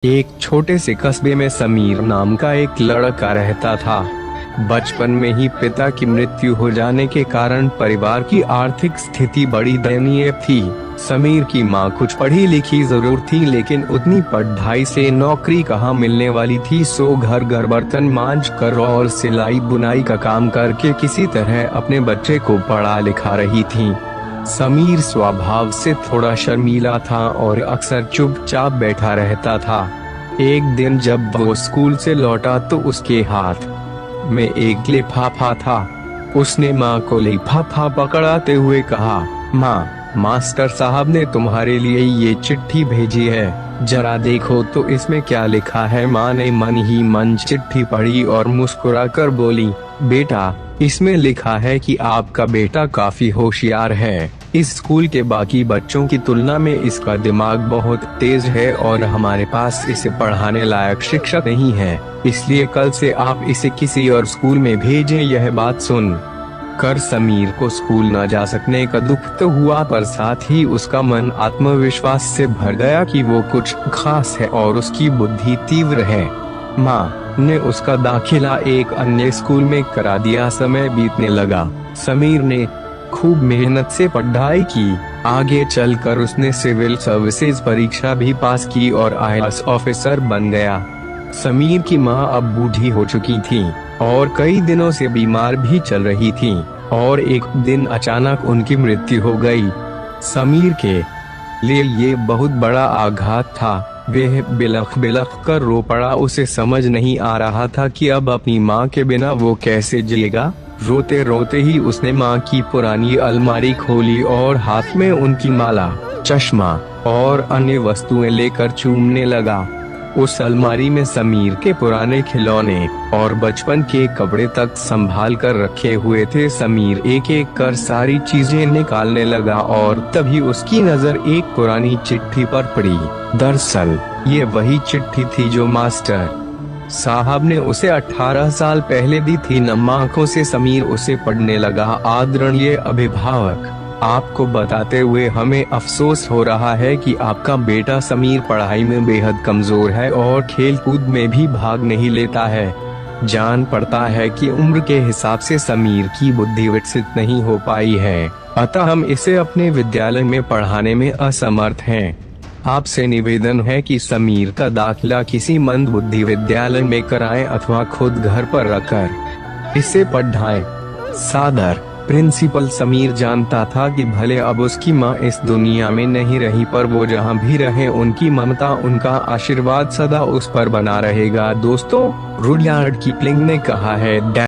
एक छोटे से कस्बे में समीर नाम का एक लड़का रहता था। बचपन में ही पिता की मृत्यु हो जाने के कारण परिवार की आर्थिक स्थिति बड़ी दयनीय थी। समीर की मां कुछ पढ़ी लिखी जरूर थी, लेकिन उतनी पढ़ाई से नौकरी कहाँ मिलने वाली थी। सो घर घर बर्तन मांज कर और सिलाई बुनाई का काम करके किसी तरह अपने बच्चे को पढ़ा लिखा रही थी। समीर स्वभाव से थोड़ा शर्मीला था और अक्सर चुपचाप बैठा रहता था। एक दिन जब वो स्कूल से लौटा तो उसके हाथ में एक लिफाफा था। उसने माँ को लिफाफा पकड़ाते हुए कहा, माँ, मास्टर साहब ने तुम्हारे लिए ये चिट्ठी भेजी है, जरा देखो तो इसमें क्या लिखा है। माँ ने मन ही मन चिट्ठी पढ़ी और मुस्कुराकर बोली, बेटा, इसमें लिखा है कि आपका बेटा काफी होशियार है। इस स्कूल के बाकी बच्चों की तुलना में इसका दिमाग बहुत तेज है और हमारे पास इसे पढ़ाने लायक शिक्षक नहीं है, इसलिए कल से आप इसे किसी और स्कूल में भेजें। यह बात सुन कर समीर को स्कूल न जा सकने का दुख तो हुआ, पर साथ ही उसका मन आत्मविश्वास से भर गया कि वो कुछ खास है और उसकी बुद्धि तीव्र है। माँ ने उसका दाखिला एक अन्य स्कूल में करा दिया। समय बीतने लगा। समीर ने खूब मेहनत से पढ़ाई की। आगे चलकर उसने सिविल सर्विसेज परीक्षा भी पास की और IAS ऑफिसर बन गया। समीर की मां अब बूढ़ी हो चुकी थी और कई दिनों से बीमार भी चल रही थी और एक दिन अचानक उनकी मृत्यु हो गई। समीर के लिए ये बहुत बड़ा आघात था। वह बिलख बिलख कर रो पड़ा। उसे समझ नहीं आ रहा था कि अब अपनी माँ के बिना वो कैसे जिएगा। रोते रोते ही उसने माँ की पुरानी अलमारी खोली और हाथ में उनकी माला, चश्मा और अन्य वस्तुएं लेकर चूमने लगा। उस अलमारी में समीर के पुराने खिलौने और बचपन के कपड़े तक संभाल कर रखे हुए थे। समीर एक एक कर सारी चीजें निकालने लगा और तभी उसकी नजर एक पुरानी चिट्ठी पर पड़ी। दरअसल ये वही चिट्ठी थी जो मास्टर साहब ने उसे 18 साल पहले दी थी। नम आंखों से समीर उसे पढ़ने लगा। आदरणीय अभिभावक, आपको बताते हुए हमें अफसोस हो रहा है कि आपका बेटा समीर पढ़ाई में बेहद कमजोर है और खेलकूद में भी भाग नहीं लेता है। जान पड़ता है कि उम्र के हिसाब से समीर की बुद्धि विकसित नहीं हो पाई है, अतः हम इसे अपने विद्यालय में पढ़ाने में असमर्थ हैं। आपसे निवेदन है कि समीर का दाखिला किसी मंद बुद्धि विद्यालय में कराएं अथवा खुद घर पर रखकर इसे पढ़ाएं। सादर प्रिंसिपल। समीर जानता था कि भले अब उसकी माँ इस दुनिया में नहीं रही, पर वो जहाँ भी रहे उनकी ममता, उनका आशीर्वाद सदा उस पर बना रहेगा। दोस्तों, रुडयार्ड किपलिंग ने कहा है,